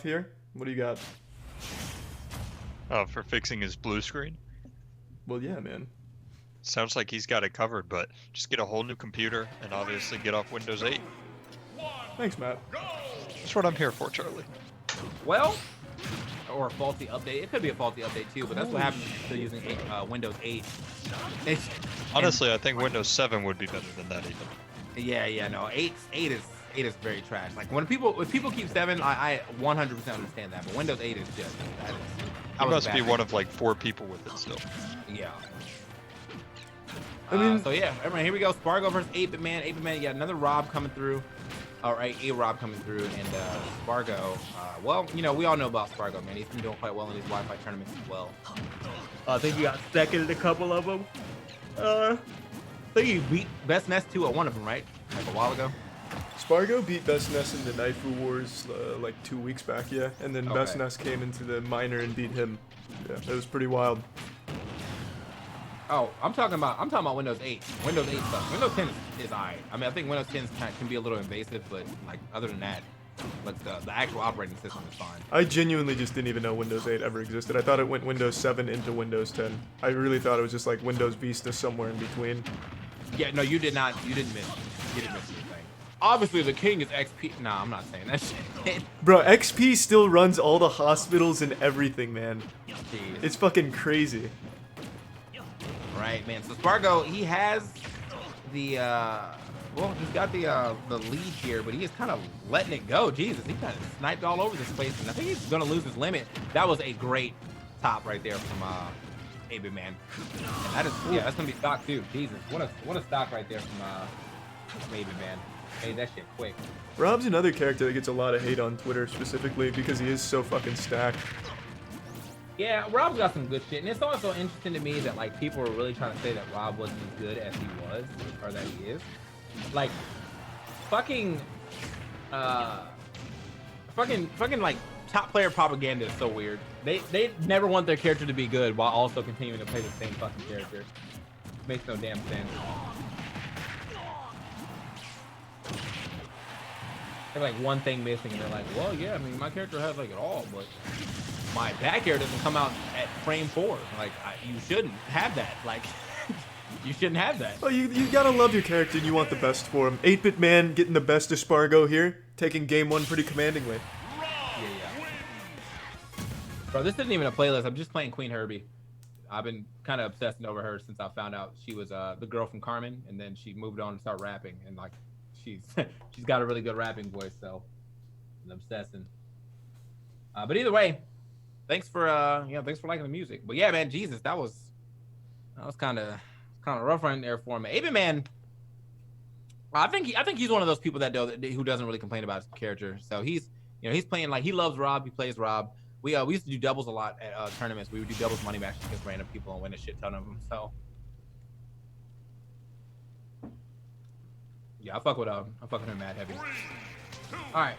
here. What do you got? For fixing his blue screen. Well, yeah, man. Sounds like he's got it covered, but just get a whole new computer and obviously get off Windows 8. Thanks, Matt. That's what I'm here for, Charlie. Well, or a faulty update. It could be a faulty update too, but that's what happens to using Windows 8. Honestly, I think Windows 7 would be better than that even. Yeah, no, 8 is very trash. Like when people keep 7, I 100% understand that, but Windows 8 is just You must be one of like 4 people with it still. Yeah. I mean, So yeah, everyone, here we go. Spargo versus 8BitMan. 8BitMan, yeah, another Rob coming through. All right, a Rob coming through, and Spargo. Well, you know, we all know about Spargo, man. He's been doing quite well in these Wi-Fi tournaments as well. I think he got second in a couple of them. I think he beat Best Nest 2 at one of them, right? Like a while ago. Spargo beat Best Nest in the Naifu Wars like 2 weeks back, yeah. And then Best Nest came into the minor and beat him. Yeah, it was pretty wild. Oh, I'm talking about Windows 8. Windows 8 stuff. Windows 10 is alright. I mean, I think Windows 10 can be a little invasive, but like other than that, like the actual operating system is fine. I genuinely just didn't even know Windows 8 ever existed. I thought it went Windows 7 into Windows 10. I really thought it was just like Windows Vista somewhere in between. Yeah, no, you did not. You didn't miss. You didn't miss anything. Obviously, the king is XP. Nah, I'm not saying that shit. Bro, XP still runs all the hospitals and everything, man. Jeez. It's fucking crazy. Right, man. So Spargo, he has the well, he's got the lead here, but he is kind of letting it go. Jesus, he kind of sniped all over this place, and I think he's gonna lose his limit. That was a great top right there from 8BitMan. That is, yeah, that's gonna be stock too. Jesus, what a stock right there from 8BitMan. Made that shit quick. Rob's another character that gets a lot of hate on Twitter, specifically because he is so fucking stacked. Yeah, Rob's got some good shit, and it's also interesting to me that like people are really trying to say that Rob wasn't as good as he was, or that he is. Like, fucking like top player propaganda is so weird. They never want their character to be good while also continuing to play the same fucking character. Makes no damn sense. They're like one thing missing, and they're like, well, yeah, I mean, my character has like it all, but my back air doesn't come out at frame 4. Like, you shouldn't have that. Like, you shouldn't have that. Well, you gotta love your character and you want the best for him. 8BitMan getting the best of Spargo here, taking game 1 pretty commandingly. Yeah. Bro, this isn't even a playlist. I'm just playing Queen Herbie. I've been kind of obsessing over her since I found out she was the girl from Carmen, and then she moved on and started rapping, and like, she's got a really good rapping voice, so I'm obsessing. But either way, thanks for liking the music. But yeah, man, Jesus, that was kind of rough right there for him. 8BitMan, I think he's one of those people who doesn't really complain about his character. So he's playing like he loves Rob. He plays Rob. We used to do doubles a lot at tournaments. We would do doubles money matches against random people and win a shit ton of them. So yeah, I fuck with him mad heavy. All right,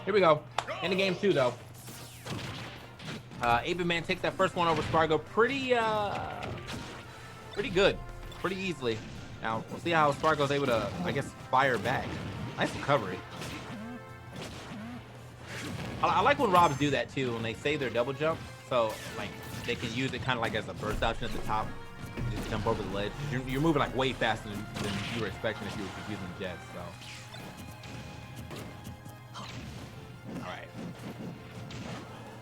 here we go. In the game 2 though. 8BitMan takes that first one over Spargo pretty good, pretty easily. Now we'll see how Spargo's able to, I guess, fire back. Nice recovery. I like when Robs do that too, when they save their double jump, so like they can use it kind of like as a burst option at the top. Just jump over the ledge. You're moving like way faster than you were expecting if you were just using jets. So, all right.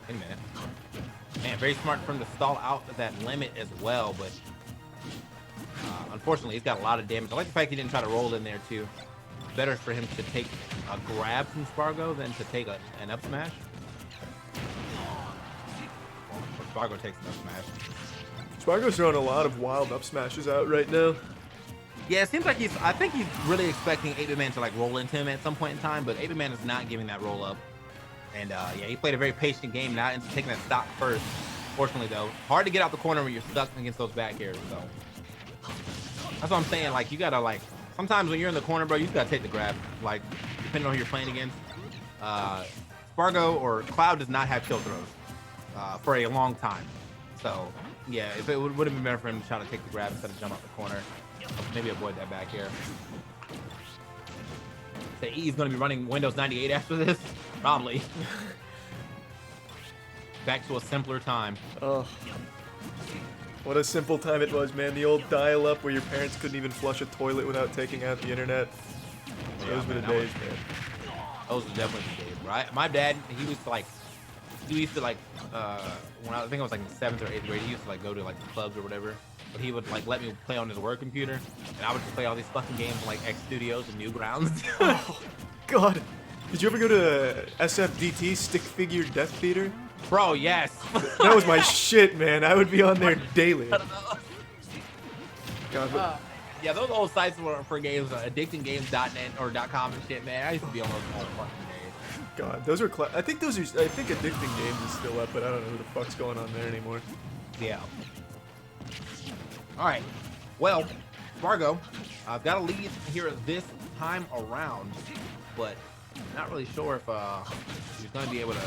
Wait a minute. Man, very smart from to stall out that limit as well, but unfortunately, he's got a lot of damage. I like the fact he didn't try to roll in there too. Better for him to take a grab from Spargo than to take an up smash. Or Spargo takes an up smash. Spargo's throwing a lot of wild up smashes out right now. Yeah, it seems like I think he's really expecting 8BitMan to like roll into him at some point in time, but 8BitMan is not giving that roll up. And yeah, he played a very patient game, not into taking that stock first. Fortunately though, hard to get out the corner when you're stuck against those back airs, so. That's what I'm saying, like, you gotta, like, sometimes when you're in the corner, bro, you just gotta take the grab. Like, depending on who you're playing against. Spargo or Cloud does not have kill throws for a long time. So, yeah, if it would have been better for him to try to take the grab instead of jump out the corner. Maybe avoid that back here. The E is gonna be running Windows 98 after this? Probably. Back to a simpler time. Oh. What a simple time it was, man. The old dial-up where your parents couldn't even flush a toilet without taking out the internet. Those were the days, man. Those were definitely the days, right? My dad, he used to when I think I was like in 7th or 8th grade, he used to like go to like the clubs or whatever. But he would like let me play on his work computer, and I would just play all these fucking games like X Studios and Newgrounds. Oh, God. Did you ever go to SFDT, Stick Figure Death Theater? Bro, yes. That was my shit, man. I would be on there daily. God, yeah, those old sites were for games, addictinggames.net or .com and shit, man. I used to be on those old fucking days. God, those are. I think Addicting Games is still up, but I don't know who the fuck's going on there anymore. Yeah. All right. Well, Spargo, I've got a lead here this time around, but not really sure if he's going to be able to.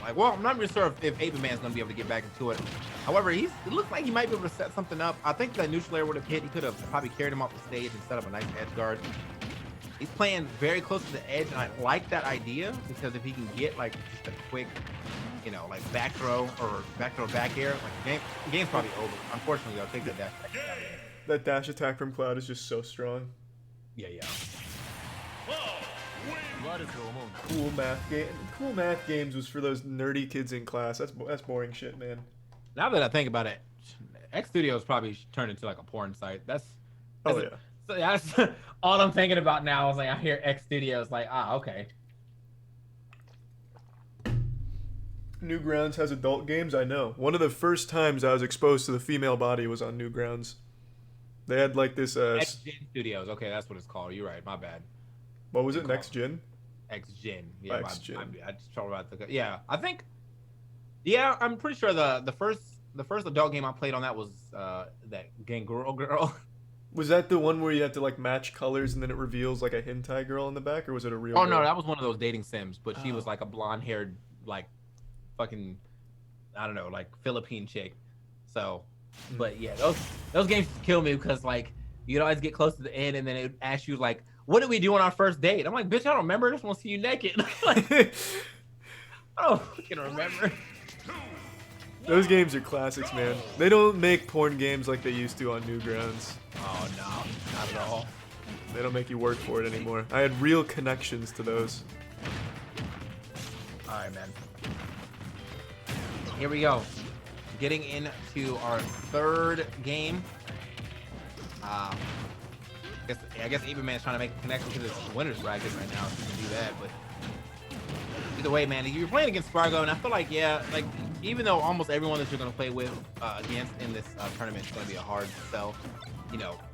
I'm not really sure if 8BitMan's going to be able to get back into it. However, it looks like he might be able to set something up. I think that neutral air would have hit. He could have probably carried him off the stage and set up a nice edge guard. He's playing very close to the edge, and I like that idea because if he can get like just a quick, like back throw or back throw back air, like the game's probably over. Unfortunately, I'll take that dash attack. That dash attack from Cloud is just so strong. Yeah. Cool math games was for those nerdy kids in class. That's boring shit, man. Now that I think about it, X Studios probably turned into like a porn site. That's all I'm thinking about now. Is like I hear X Studios, like okay. Newgrounds has adult games. I know. One of the first times I was exposed to the female body was on Newgrounds. They had like this. X Gen Studios. Okay, that's what it's called. You're right. My bad. What was it? Next Gen. X Gen. Yeah. X Gen. I just told about the. Yeah, I think. Yeah, I'm pretty sure the first adult game I played on that was that Gangrel Girl. Was that the one where you had to like match colors and then it reveals like a hentai girl in the back, or was it a real? Oh girl? no, that was one of those dating sims, but she was like a blonde-haired, like, fucking, I don't know, like Philippine chick. So, but yeah, those games kill me because like you'd always get close to the end and then it would ask you like, "What did we do on our first date?" I'm like, "Bitch, I don't remember. I just want to see you naked." Like, I don't fucking remember. Those games are classics, man. They don't make porn games like they used to on Newgrounds. Oh no, not at all. They don't make you work for it anymore. I had real connections to those. All right, man. Here we go. Getting into our third game. I guess 8BitMan's trying to make a connection to this winner's bracket right now, so you can do that. But either way, man, you're playing against Spargo, and I feel like, even though almost everyone that you're going to play with against in this tournament is going to be a hard sell,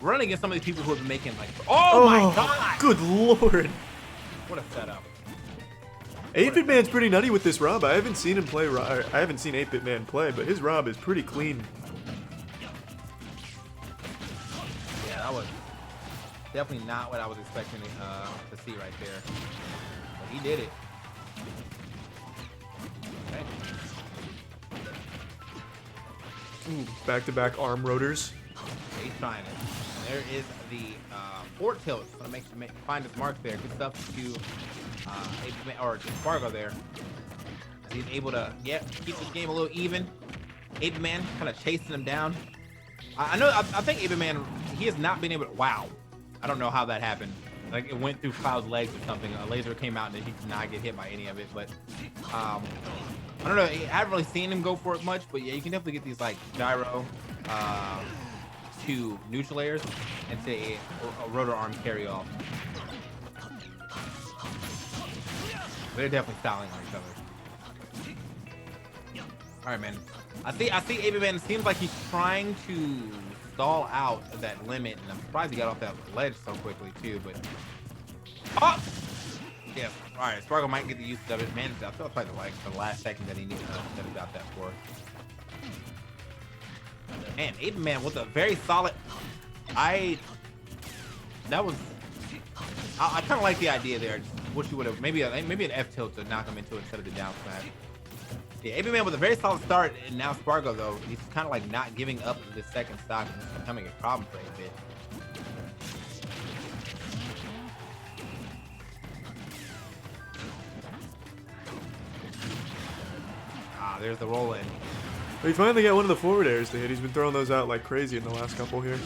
running against some of these people who have been making like, oh my god, good lord, what a setup. 8BitMan's pretty nutty with this Rob. I haven't seen him play. I haven't seen 8BitMan play, but his Rob is pretty clean. Yeah, that was definitely not what I was expecting to see right there. But he did it. Okay. Ooh, back-to-back arm rotors. He's trying it. And there is the forward tilt. Gonna find his mark there. Good stuff to 8BitMan, or to Spargo there. He's able to keep this game a little even. 8BitMan kind of chasing him down. I think 8BitMan, he has not been able to. Wow. I don't know how that happened. Like it went through Cloud's legs or something. A laser came out and he did not get hit by any of it. But I don't know. I haven't really seen him go for it much. But yeah, you can definitely get these like gyro to neutral airs and say a rotor arm carry off. They're definitely styling on each other. All right, man. I see 8BitMan. It seems like he's trying to stall out that limit, and I'm surprised he got off that ledge so quickly too. But yeah. All right, Spargo might get the use of it. Man, I feel like the last second that he needed that he got that for. Man, 8BitMan with a very solid. I kind of like the idea there. Wish you would have maybe an F tilt to knock him into it instead of the down smash. Yeah, 8BitMan with a very solid start, and now Spargo though, he's kind of like not giving up the second stock, and it's becoming a problem for 8Bit. Ah, there's the roll in. We finally got one of the forward airs to hit. He's been throwing those out like crazy in the last couple here.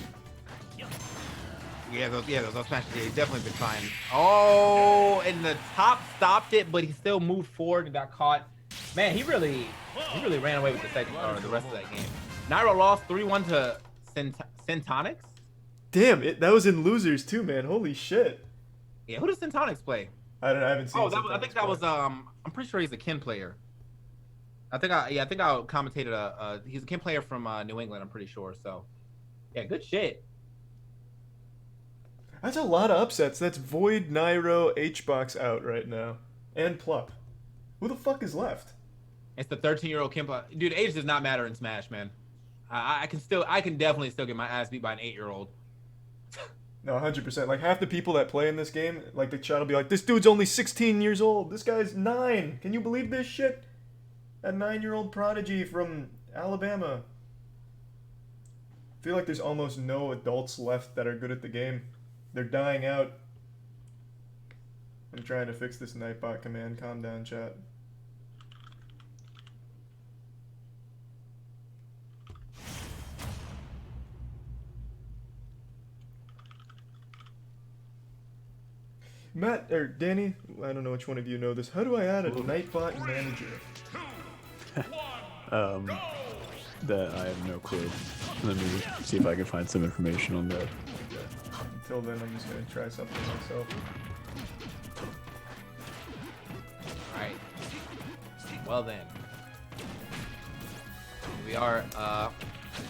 Yeah, those smashes. Yeah, he's definitely been trying. Oh, and the top stopped it, but he still moved forward and got caught. Man, he really ran away with the second or the rest of that game. Nairo lost 3-1 to Centonics. Damn, that was in losers too, man. Holy shit. Yeah, who does Centonics play? I haven't seen. Oh, I think that was I'm pretty sure he's a Ken player. I think I commentated he's a Ken player from New England, I'm pretty sure. So, yeah, good shit. That's a lot of upsets. That's Void, Nairo, H-Box out right now. And Plup. Who the fuck is left? It's the 13-year-old Ken player. Dude, age does not matter in Smash, man. I can definitely still get my ass beat by an 8-year-old. No, 100%. Like, half the people that play in this game, like, the chat will be like, this dude's only 16 years old. This guy's 9. Can you believe this shit? A 9-year-old prodigy from Alabama. I feel like there's almost no adults left that are good at the game. They're dying out. I'm trying to fix this Nightbot command. Calm down, chat. Matt, or Danny, I don't know which one of you know this. How do I add a Nightbot manager? That I have no clue. Let me see if I can find some information on that. Until then, I'm just gonna try something myself. Alright. Well then. We are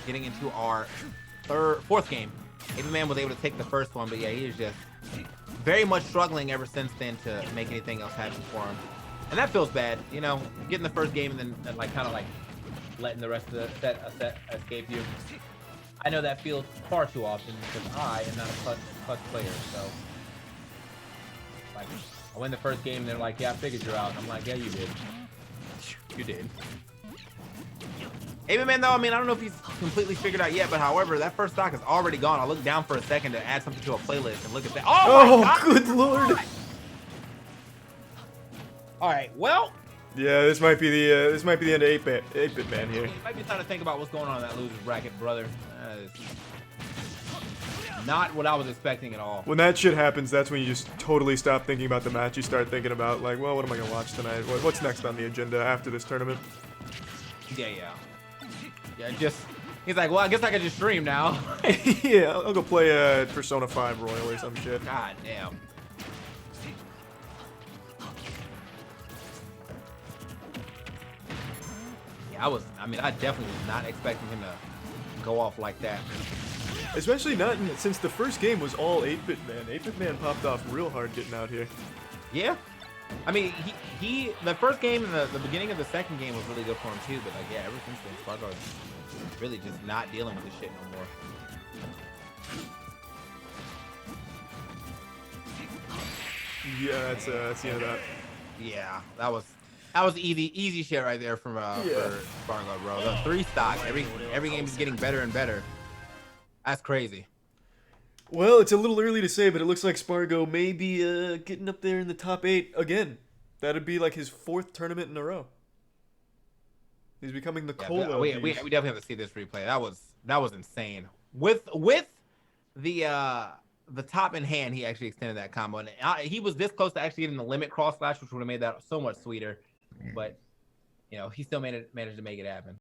getting into our fourth game. 8BitMan was able to take the first one, but yeah, he is just very much struggling ever since then to make anything else happen for him. And that feels bad, you know, getting the first game and then like kind of like letting the rest of the set escape you. I know that feels far too often because I am not a clutch player, so like I win the first game and they're like, yeah, I figured you're out. And I'm like, yeah, you did. You did. 8BitMan though, I mean, I don't know if he's completely figured out yet, but however, that first stock is already gone. I look down for a second to add something to a playlist and look at that. Oh, my God. Good lord! All right, well. Yeah, this might be the end of 8BitMan here. You might be trying to think about what's going on in that loser's bracket, brother. Not what I was expecting at all. When that shit happens, that's when you just totally stop thinking about the match. You start thinking about, like, well, what am I going to watch tonight? What's next on the agenda after this tournament? Yeah, just... He's like, well, I guess I can just stream now. Yeah, I'll go play Persona 5 Royal or some shit. God damn. I definitely was not expecting him to go off like that. Especially not since the first game was all 8BitMan. 8BitMan popped off real hard getting out here. Yeah. I mean, the first game and the beginning of the second game was really good for him too, but like, yeah, ever since then, Spargo is really just not dealing with this shit no more. Yeah, that's the end of that. Yeah, that was easy shit right there from for Spargo, bro. The 3 stock, every game is getting better and better. That's crazy. Well, it's a little early to say, but it looks like Spargo may be getting up there in the top 8 again. That'd be like his 4th tournament in a row. He's becoming the cola. We definitely have to see this replay. That was insane. With the top in hand, he actually extended that combo, and he was this close to actually getting the limit cross slash, which would have made that so much sweeter. But you know, he still managed to make it happen.